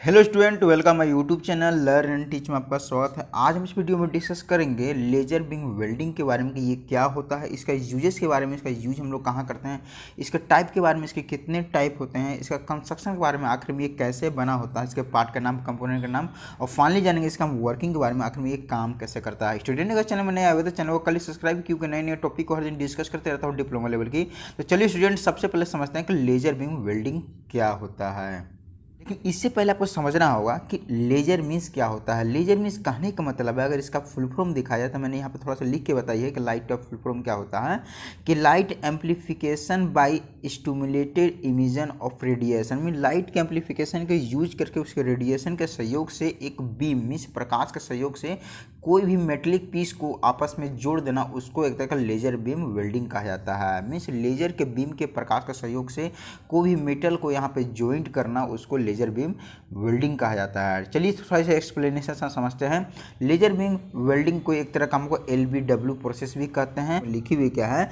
Hello student, welcome my YouTube channel learn and teach में आपका स्वागत है। आज हम इस वीडियो में डिस्कस करेंगे लेजर बीम वेल्डिंग के बारे में कि ये क्या होता है, इसका यूजेस के बारे में, इसका यूज हम लोग कहाँ करते हैं, इसके टाइप के बारे में, इसके कितने टाइप होते हैं, इसका कंस्ट्रक्शन के बारे में, आखिर में ये कैसे बना होता है, इसके पार्ट का नाम, कंपोनेंट का नाम, और फाइनली जानेंगे इसका हम वर्किंग के बारे में, आखिर में ये काम कैसे करता है। स्टूडेंट अगर चैनल में नए आए हुए तो चैनल को कल सब्सक्राइब, क्योंकि नए नए टॉपिक को हर दिन डिस्कस करते रहता हूँ डिप्लोमा लेवल की। तो चलिए स्टूडेंट, सबसे पहले समझते हैं कि लेजर बीम वेल्डिंग क्या होता है। लेकिन इससे पहले आपको समझना होगा कि लेजर मीन्स क्या होता है। लेजर मीन्स कहने का मतलब है, अगर इसका फुल फॉर्म दिखाया जाए तो मैंने यहाँ पे थोड़ा सा लिख के बताई है कि लाइट का फुल फॉर्म क्या होता है, कि light amplification by stimulated emission of radiation. Mean light के एम्पलीफिकेशन के यूज करके उसके रेडिएशन के सहयोग से एक बीम मीन्स प्रकाश के सहयोग से कोई भी मेटेलिक पीस को आपस में जोड़ देना, उसको एक तरह का लेजर बीम वेल्डिंग कहा जाता है। मीन्स लेजर के बीम के प्रकाश के सहयोग से कोई भी मेटल को यहाँ पे ज्वाइंट करना, उसको लेजर बीम वेल्डिंग कहा जाता है। चलिए थोड़ा सा एक्सप्लेनेशन समझते हैं। लेजर बीम वेल्डिंग को एक तरह का हमको LBW प्रोसेस भी कहते हैं। लिखी हुई क्या है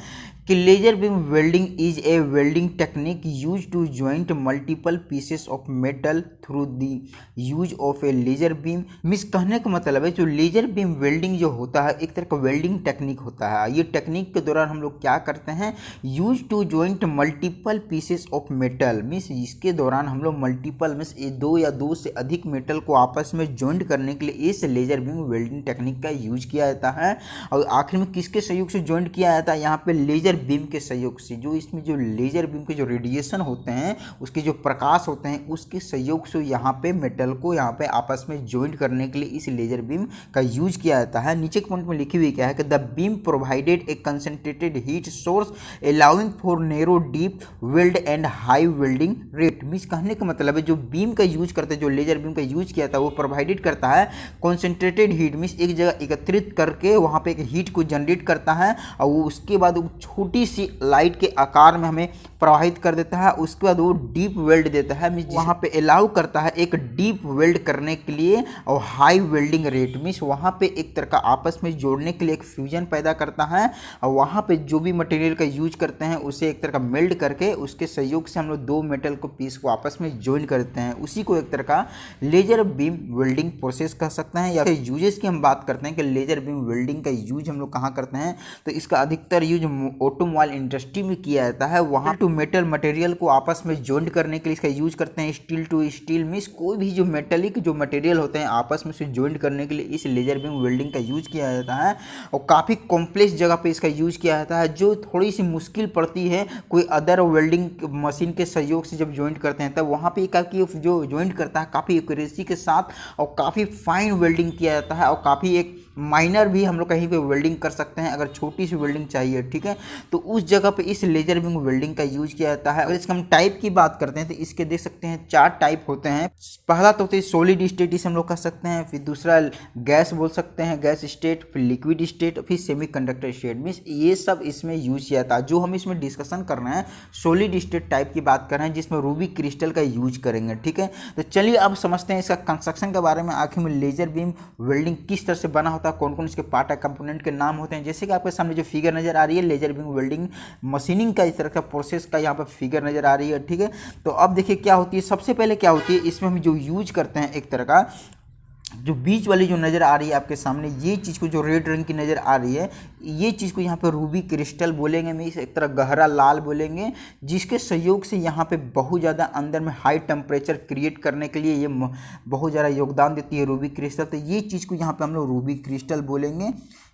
कि laser beam welding is a welding technique use to joint multiple pieces of metal through the use of a laser beam. Means कहने का मतलब है जो लेजर बीम वेल्डिंग जो होता है एक तरह का वेल्डिंग टेक्निक होता है। ये टेक्निक के दौरान हम लोग क्या करते हैं, use to joint multiple pieces of metal. Means इसके दौरान हम लोग मल्टीपल मीन्स दो या दो से अधिक मेटल को आपस में ज्वाइंट करने के लिए इस लेजर बीम वेल्डिंग टेक्निक का यूज किया जाता है। और आखिर में किसके सहयोग से ज्वाइंट किया जाता है, यहाँ पे लेजर बीम के सहयोग से। जो इसमें जो लेजर बीम के जो रेडिएशन होते हैं, उसके जो प्रकाश होते हैं, उसके सहयोग से यहाँ पे मेटल को यहाँ पे आपस में ज्वाइंट करने के लिए इस लेजर बीम का यूज किया जाता है। नीचे के पॉइंट में लिखी हुई क्या है कि the beam provided A concentrated heat source allowing for narrow deep weld and high welding rate. Means कहने का मतलब है जो बीम का यूज करते हैं, जो लेजर बीम का यूज किया था वो प्रोवाइडेड करता है कॉन्सेंट्रेटेड हीट। मीन्स एक जगह एकत्रित करके वहाँ पे एक हीट को जनरेट करता है और वो उसके बाद वो छोटी सी लाइट के आकार में हमें प्रवाहित कर देता है। उसके बाद वो डीप वेल्ड देता है। मीन्स वहाँ पे अलाउ करता है एक डीप वेल्ड करने के लिए और हाई वेल्डिंग रेट। मीन्स वहाँ पे एक तरह का आपस में जोड़ने के लिए एक फ्यूजन पैदा करता है और वहाँ पे जो भी मटेरियल का यूज करते हैं उसे एक तरह का मेल्ट करके उसके सहयोग से हम लोग दो मेटल को पीस को आपस में ज्वाइन करते हैं। उसी को एक तरह का लेजर बीम वेल्डिंग प्रोसेस कह सकते हैं। या फिर यूजेस की हम बात करते हैं कि लेजर बीम वेल्डिंग का यूज हम लोग कहाँ करते हैं, तो इसका अधिकतर यूज ऑटोमोबाइल इंडस्ट्री में किया जाता है। वहाँ टू मेटल मटेरियल को आपस में ज्वाइंट करने के लिए इसका यूज करते हैं। स्टील टू स्टील मीन्स कोई भी जो मेटेलिक जो मटेरियल होते हैं आपस में से ज्वाइंट करने के लिए इस लेजर बीम वेल्डिंग का यूज किया जाता है। और काफ़ी कॉम्प्लेक्स जगह पे इसका यूज किया जाता है, जो थोड़ी सी मुश्किल पड़ती है कोई अदर वेल्डिंग मशीन के सहयोग से जब ज्वाइंट करते हैं तब वहाँ पे जो ज्वाइंट करता है काफ़ी एक्यूरेसी के साथ और काफ़ी फाइन वेल्डिंग किया जाता है। और काफ़ी एक माइनर भी हम लोग कहीं पे वेल्डिंग कर सकते हैं अगर छोटी सी वेल्डिंग चाहिए, ठीक है, तो उस जगह पे इस लेजर बीम वेल्डिंग का यूज किया जाता है। अगर इसका हम टाइप की बात करते हैं तो इसके देख सकते हैं 4 टाइप होते हैं। पहला तो होता है सॉलिड स्टेट, इसे हम लोग कह सकते हैं। फिर दूसरा गैस बोल सकते हैं, गैस स्टेट, फिर लिक्विड स्टेट, फिर सेमीकंडक्टर स्टेट। मीन्स ये सब इसमें यूज किया जाता है। जो हम इसमें डिस्कशन कर रहे हैं सॉलिड स्टेट टाइप की बात कर रहे हैं, जिसमें रूबी क्रिस्टल का यूज करेंगे, ठीक है। तो चलिए अब समझते हैं इसका कंस्ट्रक्शन के बारे में। आखिर में लेजर बीम वेल्डिंग किस तरह से बना होता है, कौन कौन इसके पार्ट है, कंपोनेंट के नाम होते हैं। जैसे कि आपके सामने जो फिगर नजर आ रही है लेजर बीम वेल्डिंग मशीनिंग का इस तरह का प्रोसेस का यहाँ पर फिगर नजर आ रही है, ठीक है। तो अब देखिए क्या होती है, सबसे पहले क्या होती है, इसमें हम जो यूज करते हैं एक तरह का जो बीच वाली जो नज़र आ रही है आपके सामने, ये चीज़ को जो रेड रंग की नज़र आ रही है, ये चीज़ को यहाँ पे रूबी क्रिस्टल बोलेंगे, में इस एक तरह गहरा लाल बोलेंगे, जिसके सहयोग से यहाँ पे बहुत ज़्यादा अंदर में हाई टेम्परेचर क्रिएट करने के लिए ये बहुत ज़्यादा योगदान देती है रूबी क्रिस्टल। तो ये चीज़ को यहाँ पे हम लोग रूबी क्रिस्टल बोलेंगे,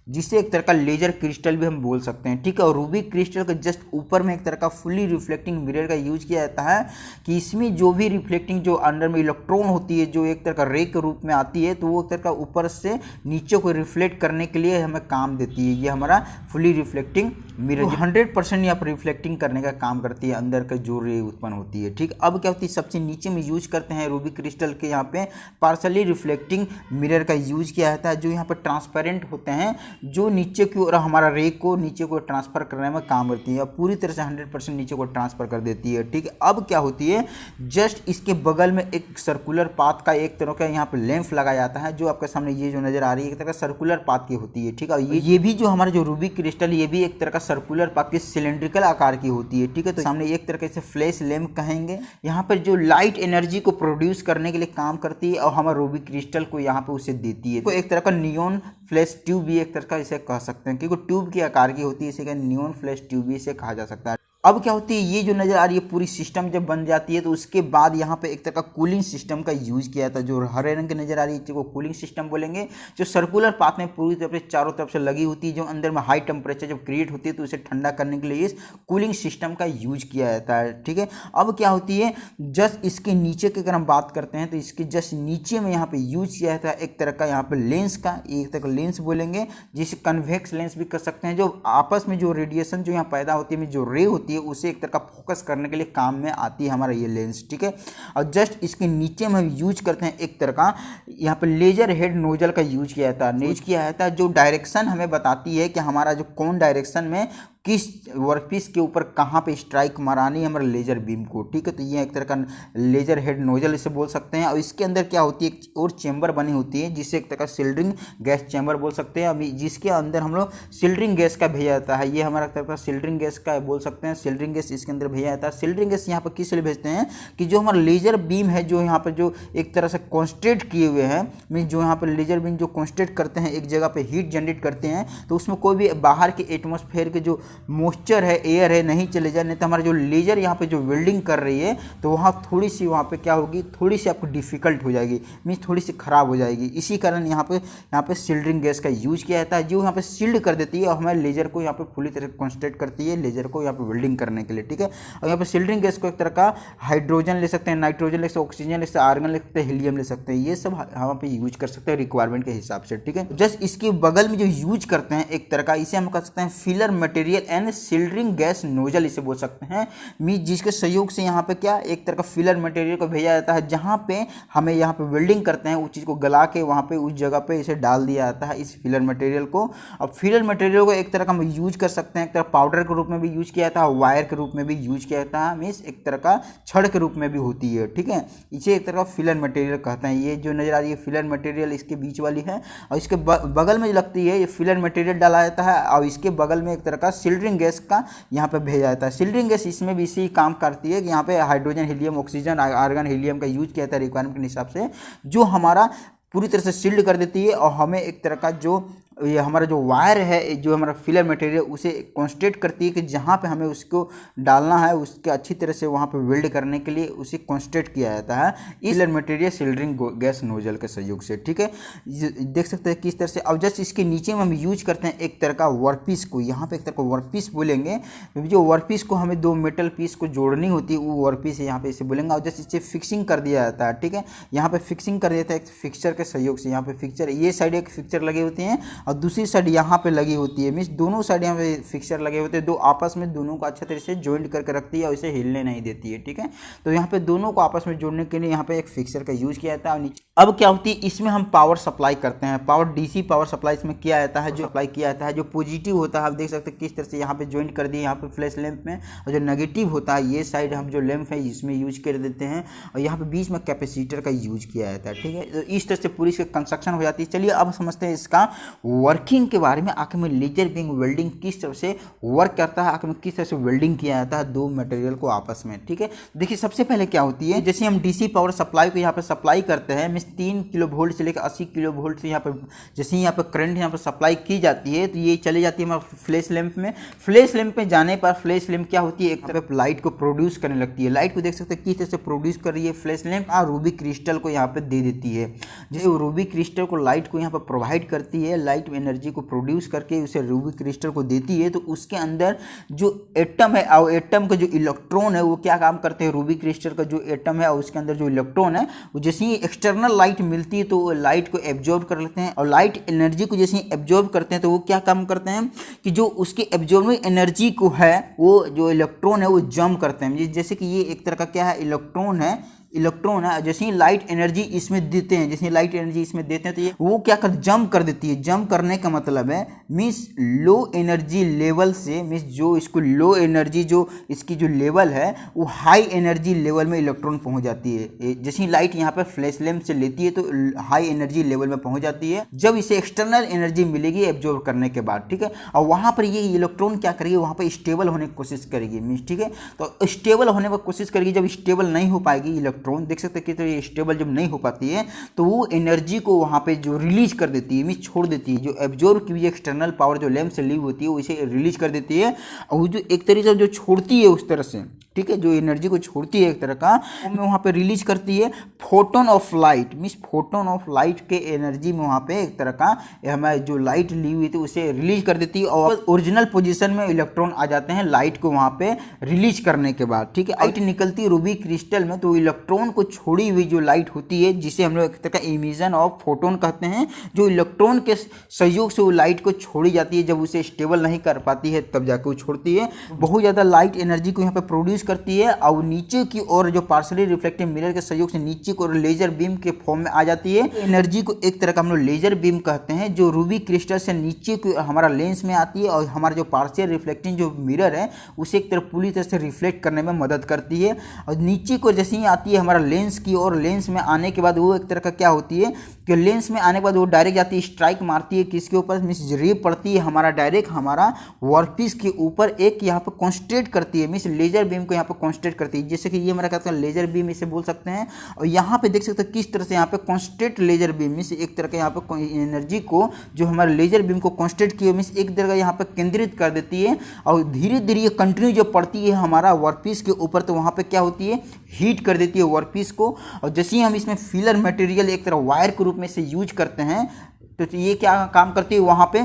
जिसे एक तरह का लेजर क्रिस्टल भी हम बोल सकते हैं, ठीक है। और रूबी क्रिस्टल के जस्ट ऊपर में एक तरह का फुली रिफ्लेक्टिंग मिरर का यूज किया जाता है, कि इसमें जो भी रिफ्लेक्टिंग जो अंदर में इलेक्ट्रॉन होती है जो एक तरह का रे के रूप में आती है, तो वो एक तरह का ऊपर से नीचे को रिफ्लेक्ट करने के लिए हमें काम देती है। ये हमारा फुली रिफ्लेक्टिंग मिरर 100% यहाँ पर रिफ्लेक्टिंग करने का काम करती है, अंदर का जो रे उत्पन्न होती है, ठीक। अब क्या होती है, सबसे नीचे में यूज करते हैं रूबी क्रिस्टल के यहाँ पे पार्शली रिफ्लेक्टिंग मिरर का यूज किया जाता है, जो यहाँ पर ट्रांसपेरेंट होते हैं, जो नीचे की ओर हमारा रे को नीचे को ट्रांसफर करने में काम करती है, पूरी तरह से 100% नीचे को ट्रांसफर कर देती है, ठीक है। अब क्या होती है, जस्ट इसके बगल में एक सर्कुलर पाथ का एक तरह का यहाँ पे लेंस लगाया जाता है, जो आपके सामने ये जो नजर आ रही है एक तरह का सर्कुलर पाथ की होती है, ठीक है। ये भी जो हमारा जो रूबी क्रिस्टल ये भी एक तरह का सर्कुलर पाथ की सिलेंड्रिकल आकार की होती है, ठीक है। तो सामने एक तरह से फ्लैश लैम्प कहेंगे, यहाँ पर जो लाइट एनर्जी को प्रोड्यूस करने के लिए काम करती है और हमारे रूबी क्रिस्टल को यहाँ पे उसे देती है। तो एक तरह का नियॉन फ्लैश ट्यूब भी एक तरह का इसे कह सकते हैं, क्योंकि ट्यूब के आकार की होती है, इसे नियॉन फ्लैश ट्यूब भी इसे कहा जा सकता है। अब क्या होती है, ये जो नज़र आ रही है पूरी सिस्टम जब बन जाती है तो उसके बाद यहाँ पे एक तरह का कूलिंग सिस्टम का यूज़ किया जाता है। जो हरे रंग की नज़र आ रही है को कूलिंग सिस्टम बोलेंगे, जो सर्कुलर पाथ में पूरी तरफ से चारों तरफ से लगी होती है, जो अंदर में हाई टेम्परेचर जब क्रिएट होती है तो उसे ठंडा करने के लिए इस कूलिंग सिस्टम का यूज किया जाता है, ठीक है। अब क्या होती है, जस्ट इसके नीचे की अगर हम बात करते हैं तो इसके जस्ट नीचे में यहाँ पे यूज किया जाता है एक तरह का यहाँ पे लेंस का, एक तरह का लेंस बोलेंगे, जिसे कन्वेक्स लेंस भी कर सकते हैं। जो आपस में जो रेडिएशन जो यहाँ पैदा होती है, जो रे होती है, उसे एक तरह का फोकस करने के लिए काम में आती है हमारा ये लेंस, ठीक है। और जस्ट इसके नीचे में हम यूज करते हैं एक तरह का यहाँ पे लेजर हेड नोजल का यूज किया जाता है। यूज किया जाता है जो डायरेक्शन हमें बताती है कि हमारा जो कौन डायरेक्शन में किस वर्कपीस के ऊपर कहाँ पे स्ट्राइक मारानी है हमारे लेजर बीम को, ठीक है। तो ये एक तरह का लेजर हेड नोजल इसे बोल सकते हैं। और इसके अंदर क्या होती है, एक और चेंबर बनी होती है जिसे एक तरह का सिल्डरिंग गैस चैम्बर बोल सकते हैं, अभी जिसके अंदर हम लोग सिल्डरिंग गैस का भेजा जाता है। ये हमारा तरह का सिल्डरिंग गैस का बोल सकते हैं, सिल्डरिंग गैस इसके अंदर भेजा जाता है। सिल्डरिंग गैस यहाँ पर किस लिए भेजते हैं कि जो हमारा लेजर बीम है, जो यहाँ पर जो एक तरह से कॉन्स्टेंट किए हुए हैं, मीन जो यहाँ पर लेजर बीम जो कॉन्स्टेंट करते हैं, एक जगह पे हीट जनरेट करते हैं, तो उसमें कोई भी बाहर के एटमॉस्फेयर के जो मॉइस्चर है, एयर है, नहीं चले जाए, नहीं तो हमारा जो लेजर यहाँ पे जो वेल्डिंग कर रही है तो वहाँ थोड़ी सी वहाँ पे क्या होगी, थोड़ी सी आपको डिफिकल्ट हो जाएगी, मीन्स थोड़ी सी खराब हो जाएगी। इसी कारण यहाँ पे सिल्डरिंग गैस का यूज किया जाता है, जो यहाँ पे सील्ड कर देती है और हमारे लेजर को यहाँ पे पूरी तरह कॉन्स्टेंट करती है, लेजर को यहाँ पे वेल्डिंग करने के लिए, ठीक है। और यहाँ पे सिल्डरिंग गैस को एक तरह का हाइड्रोजन ले सकते हैं, नाइट्रोजन ले सकते हैं, ऑक्सीजन ले सकते हैं, आर्गन ले सकते हैं, हीलियम ले सकते हैं, ये सब यहाँ पे यूज कर सकते हैं रिक्वायरमेंट के हिसाब से, ठीक है। जस्ट इसके बगल में जो यूज करते हैं एक तरह का, इसे हम कह सकते हैं filler material and shielding gas nozzle इसे बोल सकते हैं, मीन जिसके सहयोग से यहाँ पे क्या एक तरह का फिलर मटेरियल को भेजा जाता है, जहाँ पे हमें यहाँ पे वेल्डिंग करते हैं, उस चीज़ को गला के वहाँ पे उस जगह पे इसे डाल दिया जाता है इस फिलर मटेरियल को। अब फिलर मटेरियल को एक तरह का हम यूज कर सकते हैं, एक तरह पाउडर के रूप में भी यूज किया जाता है, वायर के रूप में भी यूज किया जाता है, मीन्स एक तरह का छड़ के रूप में भी होती है, ठीक है। इसे एक तरह का फिलर मटेरियल कहते हैं। ये जो नजर आ रही है फिलर मटेरियल इसके बीच वाली है, और इसके बगल में जो लगती है ये फिलर मटेरियल डाला जाता है, और इसके बगल में एक तरह का सिल्डरिंग गैस का यहाँ पे भेजा जाता है। सिल्डरिंग गैस इसमें भी इसी काम करती है कि यहाँ पे hydrogen, helium, oxygen, argon, helium का यूज किया जाता है रिक्वायरमेंट के हिसाब से, जो हमारा पूरी तरह से सील्ड कर देती है और हमें एक तरह का जो ये हमारा जो वायर है, जो हमारा फिलर मटेरियल, उसे कॉन्स्टेंट करती है कि जहाँ पे हमें उसको डालना है उसके अच्छी तरह से वहाँ पे वेल्ड करने के लिए उसे कॉन्स्टेंट किया जाता है इस फिलर मटेरियल सिल्डरिंग गैस नोजल के सहयोग से, ठीक है। देख सकते हैं किस तरह से। अब जस्ट इसके नीचे में हम यूज करते हैं एक तरह का वर्कपीस को, यहाँ पे एक तरह का वर्कपीस बोलेंगे, जो वर्कपीस को हमें दो मेटल पीस को जोड़नी होती है वो वर्कपीस है, यहाँ पे इसे बोलेंगे। और जस्ट इसे फिक्सिंग कर दिया जाता है, ठीक है। यहाँ पे फिक्सिंग कर देता है एक फिक्सचर के सहयोग से, यहाँ पे फिक्सचर, ये साइड एक फिक्सचर लगे होते हैं और दूसरी साइड यहाँ पे लगी होती है, मीन्स दोनों साइड यहाँ पे फिक्सचर लगे होते हैं, दो आपस में दोनों को अच्छे तरह से ज्वाइंट करके रखती है और इसे हिलने नहीं देती है, ठीक है। तो यहाँ पे दोनों को आपस में जोड़ने के लिए यहाँ पे एक फिक्सचर का यूज किया जाता है। नीचे अब क्या होती है, इसमें हम पावर सप्लाई करते हैं, पावर डीसी पावर सप्लाई इसमें किया जाता है, जो अप्लाई किया जाता है, जो पॉजिटिव होता है आप देख सकते हैं किस तरह से यहाँ पे ज्वाइंट कर दिए यहाँ पे फ्लैश लैंप में, और जो नेगेटिव होता है ये साइड हम जो लैंप है इसमें यूज कर देते हैं, और यहाँ पे बीच में कैपेसिटर का यूज किया जाता है, ठीक है। तो इस तरह से पूरी इसकी कंस्ट्रक्शन हो जाती है। चलिए अब समझते हैं इसका वर्किंग के बारे में, आखिर में लेजर बीम वेल्डिंग किस तरह से वर्क करता है, आखिर में किस तरह से वेल्डिंग किया जाता है दो मटेरियल को आपस में, ठीक है। देखिए सबसे पहले क्या होती है, जैसे हम डीसी पावर सप्लाई को यहाँ पे सप्लाई करते हैं, मीन्स 3 किलो वोल्ट से लेकर 80 किलो वोल्ट से यहाँ पे जैसे यहाँ पे करंट यहाँ पे सप्लाई की जाती है तो ये चली जाती है हमारे फ्लैश लैंप में। फ्लैश लैंप में जाने पर फ्लैश लैंप क्या होती है, एक तरफ लाइट को प्रोड्यूस करने लगती है। लाइट को देख सकते हैं किस तरह से प्रोड्यूस कर रही है फ्लैश लैंप, और रूबी क्रिस्टल को यहाँ पे दे देती है। जैसे रूबी क्रिस्टल को लाइट को यहाँ पे प्रोवाइड करती है, लाइट एनर्जी को प्रोड्यूस करके उसे रूबी क्रिस्टल को देती है, तो उसके अंदर जो एटम है और एटम का जो इलेक्ट्रॉन है वो क्या काम करते हैं, रूबी क्रिस्टल का जो एटम है और उसके अंदर जो इलेक्ट्रॉन है वो जैसे ही एक्सटर्नल लाइट मिलती है तो वो लाइट को एब्जॉर्ब कर लेते हैं, और लाइट एनर्जी को जैसे ही एब्जॉर्ब करते हैं तो वो क्या काम करते हैं कि जो उसकी एब्जॉर्बिंग एनर्जी को है वो जो इलेक्ट्रॉन है वो जंप करते हैं। जैसे कि ये एक तरह का क्या है, इलेक्ट्रॉन है, इलेक्ट्रॉन है, जैसे ही लाइट एनर्जी इसमें देते हैं, जैसे लाइट एनर्जी इसमें देते हैं तो ये वो क्या कर जंप कर देती है। जंप करने का मतलब है मीन्स लो एनर्जी लेवल से, मीन्स जो इसको लो एनर्जी जो इसकी जो लेवल है वो हाई एनर्जी लेवल में इलेक्ट्रॉन पहुंच जाती है। जैसे ही लाइट यहाँ पे फ्लैश लैंप से लेती है तो हाई एनर्जी लेवल में पहुंच जाती है जब इसे एक्सटर्नल एनर्जी मिलेगी एब्जॉर्ब करने के बाद, ठीक है। और वहाँ पर ये इलेक्ट्रॉन क्या करेगी, वहाँ पर स्टेबल होने की कोशिश करेगी मीन्स, ठीक है। तो स्टेबल होने की कोशिश करेगी, जब स्टेबल नहीं हो पाएगी इलेक्ट्रॉन, देख सकते हैं कि तो ये स्टेबल जब नहीं हो पाती है तो वो एनर्जी को वहाँ पे जो रिलीज कर देती है, मीन्स छोड़ देती है। जो एब्जॉर्ब की हुई एक्सटर्नल पावर जो लैंप से लीव होती है वो इसे रिलीज कर देती है, और जो एक तरीके से जो छोड़ती है उस तरह से, ठीक है, जो एनर्जी को छोड़ती है एक तरह का, वो वहाँ पे रिलीज करती है photon of light, means photon of light के एनर्जी में वहाँ पे एक तरह का हमारे जो लाइट ली हुई थी उसे रिलीज कर देती है, और ओरिजिनल पोजीशन में इलेक्ट्रॉन आ जाते हैं लाइट को वहाँ पे रिलीज करने के बाद, ठीक है। लाइट निकलती है रूबी क्रिस्टल में, तो इलेक्ट्रॉन को छोड़ी हुई जो लाइट होती है जिसे हम लोग एक तरह का इमिशन ऑफ फोटोन कहते हैं, जो इलेक्ट्रॉन के सहयोग से वो लाइट को छोड़ी जाती है, जब उसे स्टेबल नहीं कर पाती है तब जाकर वो छोड़ती है, बहुत ज़्यादा लाइट एनर्जी को यहाँ पे प्रोड्यूस करती है, और नीचे की ओर जो पार्शियली रिफ्लेक्टिव मिरर के सहयोग से नीचे की ओर लेजर बीम के फॉर्म में आ जाती है। एनर्जी को एक तरह का हम लोग लेजर बीम कहते हैं, जो रूबी क्रिस्टल से नीचे की हमारा लेंस में आती है, और हमारा जो पार्शियल रिफ्लेक्टिंग जो मिरर है उसे एक तरफ पूरी तरह से रिफ्लेक्ट करने में मदद करती है। और नीचे को जैसे ही आती है हमारा लेंस की ओर, लेंस में आने के बाद वो एक तरह का क्या होती है कि लेंस में आने के बाद वो डायरेक्ट जाती है, स्ट्राइक मारती है किसके ऊपर, मीन्स रे पड़ती है हमारा डायरेक्ट हमारा वर्कपीस के ऊपर, एक यहाँ पर कॉन्सेंट्रेट करती है, मीन्स लेजर बीम को यहाँ पर कॉन्सेंट्रेट करती है। जैसे कि ये मेरा कहता है लेजर बीम इसे बोल सकते हैं, और यहाँ पे देख सकते हैं किस तरह से यहाँ पे कॉन्सेंट्रेट लेजर बीम, मीन्स एक तरह का यहाँ पे एनर्जी को जो हमारे लेजर बीम को कॉन्सेंट्रेट किए मीन्स एक तरह का यहाँ पे केंद्रित कर देती है, और धीरे धीरे ये कंटिन्यू जब पड़ती है हमारा वर्कपीस के ऊपर तो वहाँ पे क्या होती है, हीट कर देती है वर्कपीस को। और जैसे ही हम इसमें फिलर मटेरियल एक तरह वायर के रूप में से यूज करते हैं तो ये क्या काम करती है, वहाँ पे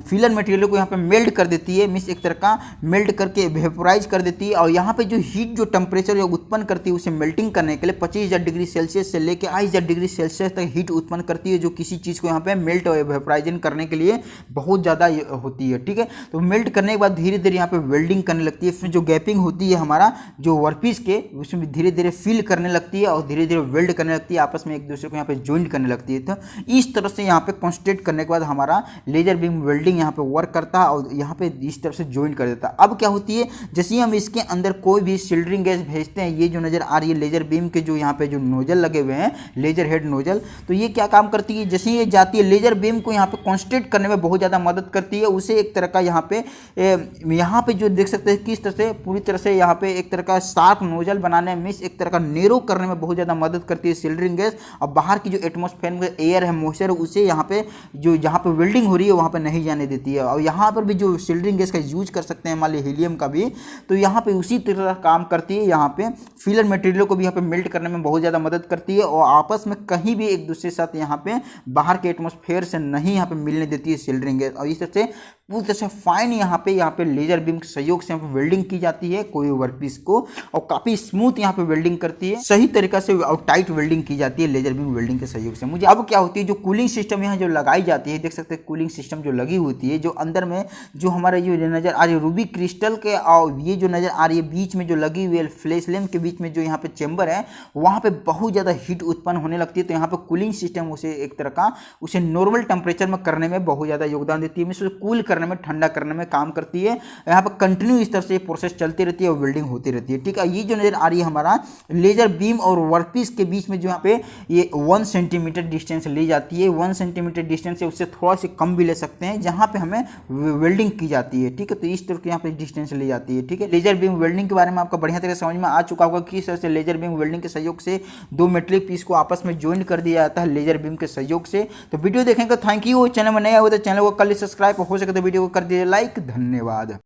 फिलर मटेरियल को यहाँ पे मेल्ट कर देती है, मीन्स एक तरह का मेल्ट करके वेपोराइज कर देती है, और यहाँ पे जो हीट जो टेम्परेचर उत्पन्न करती है उसे मेल्टिंग करने के लिए 25,000 डिग्री सेल्सियस से लेकर 28,000 डिग्री सेल्सियस तक हीट उत्पन्न करती है, जो किसी चीज़ को यहाँ पे मेल्ट और वेपोराइजन करने के लिए बहुत ज़्यादा होती है, ठीक है। तो मेल्ट करने के बाद धीरे धीरे यहाँ पे वेल्डिंग करने लगती है, फिर जो गैपिंग होती है हमारा जो वर्कपीस के उसमें धीरे धीरे फिल करने लगती है, और धीरे धीरे वेल्ड करने लगती है, आपस में एक दूसरे को यहाँ पे ज्वाइंट करने लगती है। तो इस तरह से यहाँ पे कॉन्सेंट्रेट करने के बाद हमारा लेजर बीम वेल्डिंग यहाँ पे वर्क करता है, और यहाँ पे इस तरह से ज्वाइंट कर देता है। अब क्या होती है, जैसे ही हम इसके अंदर कोई भी सिल्डरिंग गैस भेजते हैं, ये जो नजर आ रही है लेजर बीम के जो यहाँ पे जो नोजल लगे हुए हैं, लेजर हेड नोजल, तो ये क्या काम करती है, जैसे ये जाती है लेजर बीम को यहाँ पे कॉन्सेंट्रेट करने में बहुत ज़्यादा मदद करती है, उसे एक तरह का यहाँ पे जो देख सकते हैं किस तरह से पूरी तरह से यहाँ पे एक तरह का शार्प नोजल बनाने में, एक तरह का नेरो करने में बहुत ज़्यादा मदद करती है सिल्डरिंग गैस, और बाहर की जो एटमॉस्फेयर में एयर है मॉइस्चर उसे यहाँ पे जो जहाँ पे वेल्डिंग हो रही है वहाँ पे नहीं जाने देती है। और यहाँ पर भी जो सिल्डरिंग गैस का यूज कर सकते हैं मान ली हीलियम का भी, तो यहाँ पे उसी तरह काम करती है, यहाँ पे फिलर मटेरियल को भी यहाँ पे मेल्ट करने में बहुत ज़्यादा मदद करती है, और आपस में कहीं भी एक दूसरे के साथ यहाँ पे बाहर के एटमॉस्फेयर से नहीं यहाँ पे मिलने देती है सिल्डरिंग गैस। और इस तरह से पूरी तरह से फाइन यहाँ पे लेजर बीम के सहयोग से यहाँ पे वेल्डिंग की जाती है कोई वर्कपीस को, और काफ़ी स्मूथ यहाँ पे वेल्डिंग करती है, सही तरीका से और टाइट वेल्डिंग की जाती है लेजर बीम वेल्डिंग के सहयोग से। मुझे अब क्या होती है, जो कूलिंग सिस्टम यहाँ जो लगाई जाती है, देख सकते हैं कूलिंग सिस्टम जो लगी होती है, जो अंदर में जो हमारे जो नज़र आ रही है रूबी क्रिस्टल के, और ये जो नज़र आ रही है बीच में जो लगी हुई है फ्लैश लैंप के बीच में जो यहाँ पे चेंबर है, वहाँ पे बहुत ज़्यादा हीट उत्पन्न होने लगती है। तो यहाँ पे कूलिंग सिस्टम उसे एक तरह का उसे नॉर्मल टेम्परेचर में करने में बहुत ज़्यादा योगदान देती है, उसे कूल करने में, ठंडा करने में काम करती है। यहाँ पर कंटिन्यू इस तरह से प्रोसेस चलती रहती है और वेल्डिंग होती रहती है, ठीक है। ये जो नजर आ रही है हमारा लेजर बीम और वर्कपीस के बीच में जो यहाँ पे ये 1 सेंटीमीटर डिस्टेंस ली जाती है, 1 सेंटीमीटर डिस्टेंस से उससे थोड़ा सा कम भी ले सकते हैं, जहाँ पे हमें वेल्डिंग की जाती है, ठीक है। तो इस तरह के यहाँ पे डिस्टेंस ली जाती है, ठीक है। लेजर बीम वेल्डिंग के बारे में आपका बढ़िया तरह समझ में आ चुका होगा, किस तरह से लेजर बीम वेल्डिंग के सहयोग से दो मेटलिक पीस को आपस में ज्वाइन कर दिया जाता है लेजर बीम के सहयोग से। तो वीडियो देखने का थैंक यू। चैनल में नया हो तो चैनल को कर ली सब्सक्राइब, हो सके तो वीडियो को कर दीजिए लाइक। धन्यवाद।